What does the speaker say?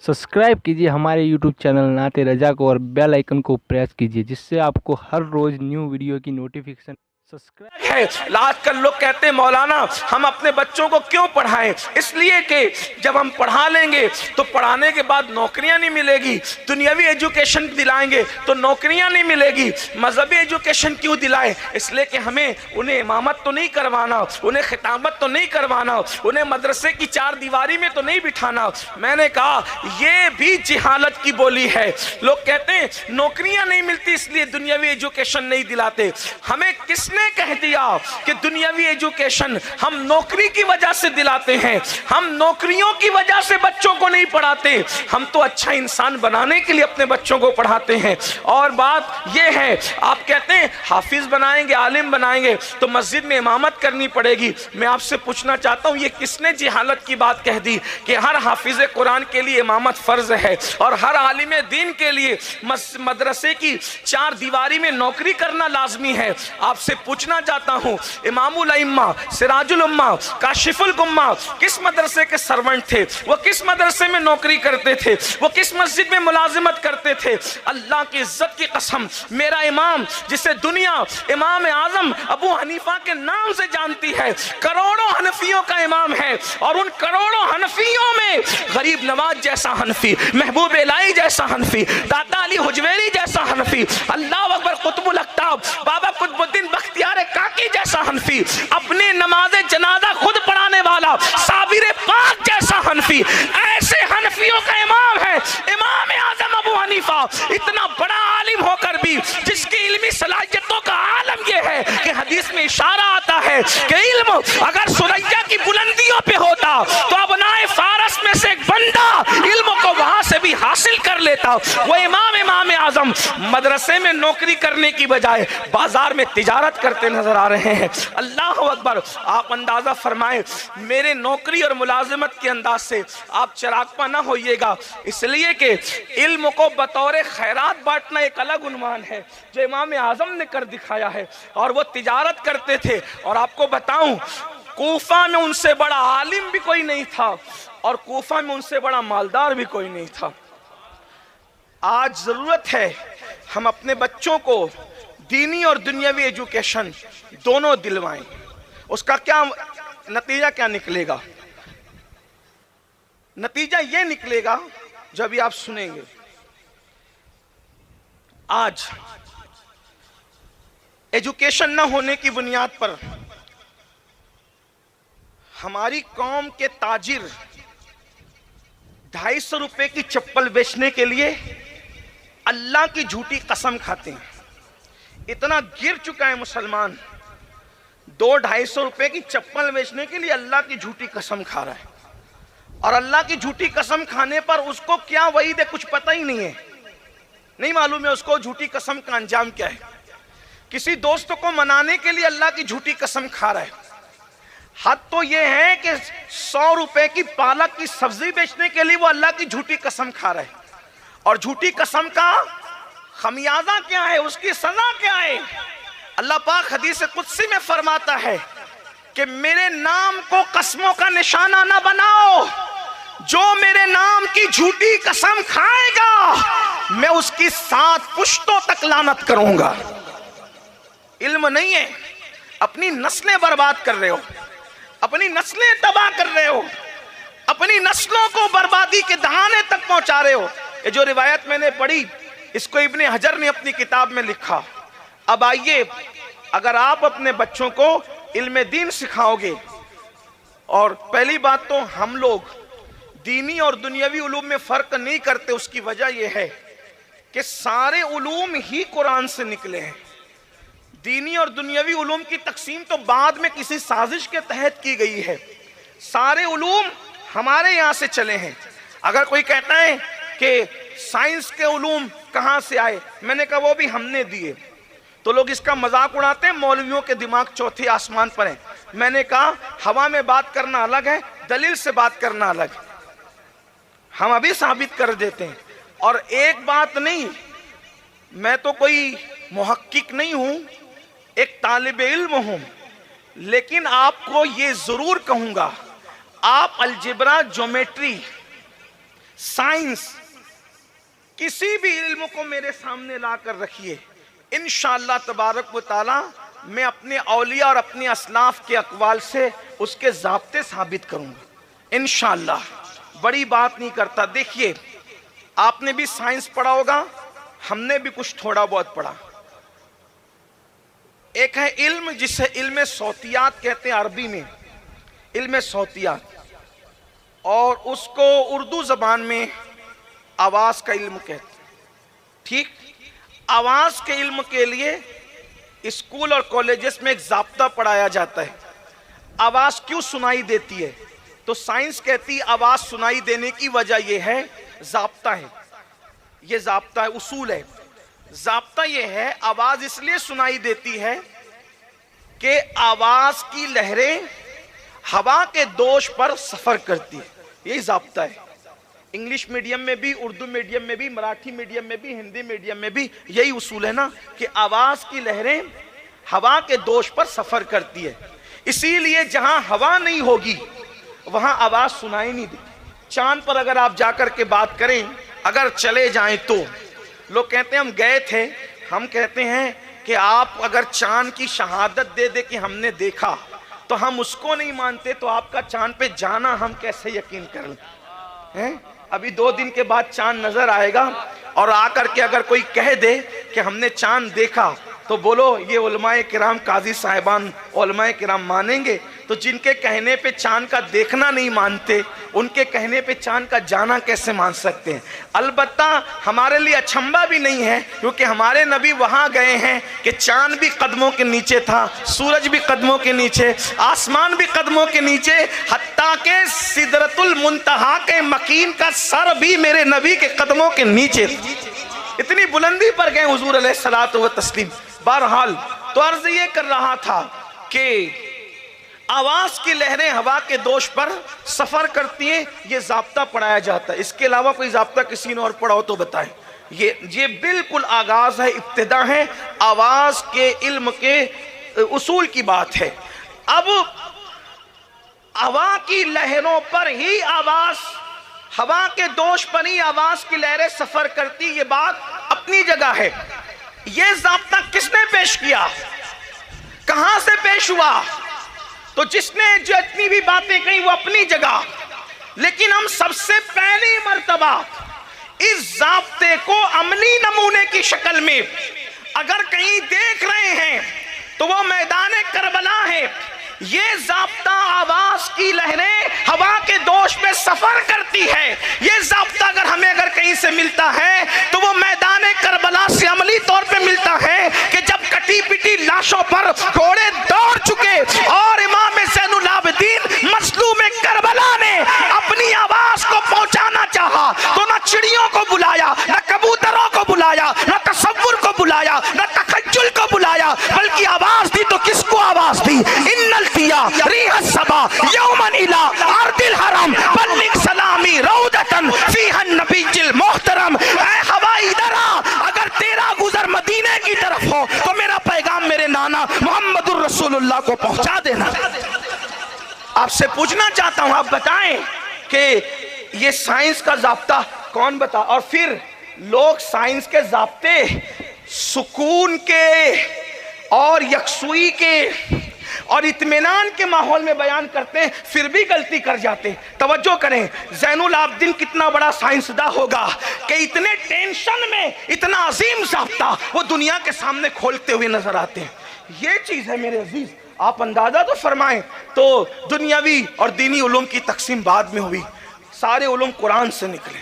Subscribe कीजिए हमारे YouTube channel नाते रजा को और बेल आइकन को प्रेस कीजिए जिससे आपको हर रोज न्यू वीडियो की नोटिफिकेशन सब्सक्राइब है। आजकल लोग कहते हैं मौलाना हम अपने बच्चों को क्यों पढ़ाएं, इसलिए कि जब हम पढ़ा लेंगे तो पढ़ाने के बाद नौकरियां नहीं मिलेगी, दुनियावी एजुकेशन दिलाएंगे तो नौकरियां नहीं मिलेगी, मजहबी एजुकेशन क्यों दिलाएं, इसलिए कि हमें उन्हें इमामत तो नहीं करवाना, उन्हें खिताबत तो नहीं करवाना, उन्हें मदरसे की चार दीवारी में तो नहीं बिठाना। मैंने कहा ये भी जिहालत की बोली है। लोग कहते हैं नौकरियां नहीं मिलती इसलिए दुनियावी एजुकेशन नहीं दिलाते। हमें किसने कह दिया कि दुनियावी एजुकेशन हम नौकरी की वजह से दिलाते हैं? हम नौकरियों की वजह से बच्चों को नहीं पढ़ाते, हम तो अच्छा इंसान बनाने के लिए अपने बच्चों को पढ़ाते हैं। और बात यह है, आप कहते हैं हाफिज बनाएंगे, आलिम बनाएंगे तो मस्जिद में इमामत करनी पड़ेगी। मैं आपसे पूछना चाहता हूं ये किसने जिहालत की बात कह दी कि हर हाफिज कुरान के लिए इमामत फर्ज है और हर आलिम दीन के लिए मदरसे की चार दीवारी में नौकरी करना लाजमी है? आपसे पूछना चाहता हूं इमामुल अइम्मा, सिराजुल उम्मा, काशिफुल गुम्मा किस मदरसे के सर्वेंट थे? वो किस मदरसे में नौकरी करते थे? वो किस मस्जिद में मुलाजिमत करते थे? अल्लाह की इज्जत की कसम, मेरा इमाम जिसे दुनिया इमाम आजम अबू हनीफा के नाम से जानती है, करोड़ों हनफियों का इमाम है और उन करोड़ों हनफियों में गरीब नवाज जैसा हनफी, महबूब इलाही जैसा हनफी, दादा अली हुजवेरी जैसा हनफी, अल्लाह अकबर कुतुबुल अक्ताब बाबा कुतुबुद्दीन बख्तियार काकी जैसा हनफी, अपनी नमाज़े जनाजा खुद पढ़ाने वाला साबिर पाक जैसा हनफी, ऐसे हनफियों का इमाम है इमाम आजम अबू हनीफा। इतना बड़ा आलिम होकर भी जिसकी इल्मी सलाहियतों का आलम यह है कि हदीस में इशारा आता है कि इल्म अगर सुरैया की बुलंदियों पे होता तो अबनाए फारस में से एक बंदा इल्म को वहां से भी हासिल कर लेता। वो इमाम आजम मदरसे में नौकरी करने की बजाय बाजार में तिजारत करते नजर आ रहे हैं। अल्लाह अकबर, आप अंदाजा फरमाएं मेरे नौकरी और मुलाजिमत के अंदाज से आप चरागपा ना होइएगा, इसलिए कि इल्म को बतौर खैरात बांटना एक अलग उन्वान है जो इमाम आजम ने कर दिखाया है और वो तिजारत करते थे। और आपको बताऊं कूफा में उनसे बड़ा आलिम भी कोई नहीं था और कूफा में उनसे बड़ा मालदार भी कोई नहीं था। आज जरूरत है हम अपने बच्चों को दीनी और दुनियावी एजुकेशन दोनों दिलवाएं। उसका क्या नतीजा क्या निकलेगा? नतीजा यह निकलेगा जो अभी आप सुनेंगे। आज एजुकेशन न होने की बुनियाद पर हमारी कौम के ताजिर 250 रुपए की चप्पल बेचने के लिए अल्लाह की झूठी कसम खाते हैं। इतना गिर चुका है मुसलमान, 200-250 रुपए की चप्पल बेचने के लिए अल्लाह की झूठी कसम खा रहा है। और अल्लाह की झूठी कसम खाने पर उसको क्या वईद है कुछ पता ही नहीं है, नहीं मालूम है उसको झूठी कसम का अंजाम क्या है। किसी दोस्त को मनाने के लिए अल्लाह की झूठी कसम खा रहा है। हद तो यह है कि 100 रुपए की पालक की सब्जी बेचने के लिए वो अल्लाह की झूठी कसम खा रहा है। और झूठी कसम का खमियाजा क्या है, उसकी सजा क्या है? अल्लाह पाक हदीस कुदसी में फरमाता है कि मेरे नाम को कसमों का निशाना ना बनाओ, जो मेरे नाम की झूठी कसम खाएगा मैं उसकी 7 पुश्तों तक लानत करूंगा। इल्म नहीं है, अपनी नस्लें बर्बाद कर रहे हो, अपनी नस्लें तबाह कर रहे हो, अपनी नस्लों को बर्बादी के दहाने तक पहुंचा रहे हो। ये जो रिवायत मैंने पढ़ी इसको इब्ने हजर ने अपनी किताब में लिखा। अब आइए, अगर आप अपने बच्चों को इल्म दीन सिखाओगे, और पहली बात तो हम लोग दीनी और दुनियावी उलूम में फर्क नहीं करते, उसकी वजह यह है कि सारे उलूम ही कुरान से निकले हैं। दीनी और दुनियावी उलूम की तकसीम तो बाद में किसी साजिश के तहत की गई है। सारे उलूम हमारे यहाँ से चले हैं। अगर कोई कहता है कि साइंस के उलूम कहाँ से आए, मैंने कहा वो भी हमने दिए, तो लोग इसका मजाक उड़ाते हैं मौलवियों के दिमाग चौथे आसमान पर है। मैंने कहा हवा में बात करना अलग है, दलील से बात करना अलग है। हम अभी साबित कर देते हैं। और एक बात नहीं, मैं तो कोई मुहक्किक नहीं हूं, एक तालिब इल्म हूं, लेकिन आपको ये जरूर कहूंगा आप अलजेब्रा ज्योमेट्री साइंस, किसी भी इल्म को मेरे सामने ला कर रखिए, इंशाअल्लाह तबारक व तआला मैं अपने औलिया और अपने असलाफ के अक़वाल से उसके ज़ाब्ते साबित करूँगा इंशाअल्लाह। बड़ी बात नहीं करता। देखिए, आपने भी साइंस पढ़ा होगा, हमने भी कुछ थोड़ा बहुत पढ़ा। एक है इल्म जिसे इल्म सौतियात कहते हैं, अरबी में इल्म सौतियात, और उसको उर्दू ज़बान में आवाज़ का इल्म कहते हैं। ठीक, आवाज़ के इल्म के लिए स्कूल और कॉलेजेस में एक ज़ाब्ता पढ़ाया जाता है। आवाज़ क्यों सुनाई देती है? तो साइंस कहती है आवाज़ सुनाई देने की वजह यह है, ज़ाब्ता है, ये ज़ाब्ता है, उसूल है। ज़ाब्ता ये है, आवाज़ इसलिए सुनाई देती है कि आवाज़ की लहरें हवा के दोष पर सफ़र करती है, यही ज़ाब्ता है। इंग्लिश मीडियम में भी, उर्दू मीडियम में भी, मराठी मीडियम में भी, हिंदी मीडियम में भी यही उसूल है ना कि आवाज़ की लहरें हवा के दोष पर सफ़र करती है। इसीलिए जहाँ हवा नहीं होगी वहाँ आवाज़ सुनाई नहीं देती। चांद पर अगर आप जाकर के बात करें, अगर चले जाएं तो लोग कहते हैं हम गए थे, हम कहते हैं कि आप अगर चांद की शहादत दे दे कि हमने देखा तो हम उसको नहीं मानते, तो आपका चांद पे जाना हम कैसे यकीन कर लें? अभी 2 दिन के बाद चांद नजर आएगा और आकर के अगर कोई कह दे कि हमने चांद देखा तो बोलो ये उलमाए किराम, काजी साहिबान उलमाए किराम मानेंगे? तो जिनके कहने पे चांद का देखना नहीं मानते, उनके कहने पे चांद का जाना कैसे मान सकते हैं? अलबत्ता हमारे लिए अचंभा भी नहीं है, क्योंकि हमारे नबी वहाँ गए हैं कि चांद भी कदमों के नीचे था, सूरज भी कदमों के नीचे, आसमान भी कदमों के नीचे, हत्ता के सिदरतुल मुंतहा के मकीन का सर भी मेरे नबी के कदमों के नीचे। इतनी बुलंदी पर गए हुजूर अलैहिस्सलातु व तस्लीम। बहरहाल तो अर्ज ये कर रहा था कि आवाज की लहरें हवा के दोष पर सफर करती हैं, ये ज़ाब्ता पढ़ाया जाता है। इसके अलावा कोई ज़ाब्ता किसी ने और पढ़ा हो तो बताएं। ये बिल्कुल आगाज है, इब्तिदा है, आवाज के इल्म के उसूल की बात है। अब हवा की लहरों पर ही आवाज, हवा के दोष पर ही आवाज की लहरें सफर करती, ये बात अपनी जगह है। ये ज़ाब्ता किसने पेश किया, कहां से पेश हुआ? तो जिसने जितनी भी बातें कही वो अपनी जगह, लेकिन हम सबसे पहली मर्तबा इस ज़ाब्ते को अमली नमूने की शक्ल में अगर कहीं देख रहे हैं तो वो मैदान करबला है। ये ज़ाब्ता आवाज की लहरें हवा के दोष पे सफर करती है। ये ज़ाब्ता अगर कहीं से मिलता है तो वो मैदान करबला से अमली तौर पे मिलता है कि जब कटी पिटी लाशों पर घोड़े दौड़ चुके और इमाम ज़ैनुल आबिदीन मज़लूम करबला ने अपनी आवाज को पहुंचाना चाहा तो न चिड़ियों को बुलाया, न कबूतरों को बुलाया, न तसव्वुर को बुलाया, न तखज्जुल को बुलाया, बल्कि आवाज दी तो किसको आवाज दी? इन्नल तिया रिह सबा यौमन इला अर्दिल हरम बल्लिग सलामी रौदतन फीहन नबीजिल मोहतरम। ऐ हवा इधर आ, अगर तेरा गुजर मदीने की तरफ हो तो मेरा पैगाम मेरे नाना मोहम्मदुर रसूलुल्लाह को पहुंचा देना। आपसे पूछना चाहता हूं, आप बताएं कि ये साइंस का ज़ाब्ता कौन बता? और फिर लोग साइंस के ज़ाब्ते सुकून के और यकसुई के और इत्मीनान के माहौल में बयान करते हैं, फिर भी गलती कर जाते हैं। तवज्जो करें, ज़ैनुल आबिदीन कितना बड़ा साइंसदान होगा कि इतने टेंशन में इतना अजीम ज़ाब्ता वो दुनिया के सामने खोलते हुए नजर आते हैं। ये चीज़ है मेरे अजीज, आप अंदाजा तो फरमाएं। तो दुनियावी और दीनी उलूम की तकसीम बाद में हुई, सारे उलूम कुरान से निकले।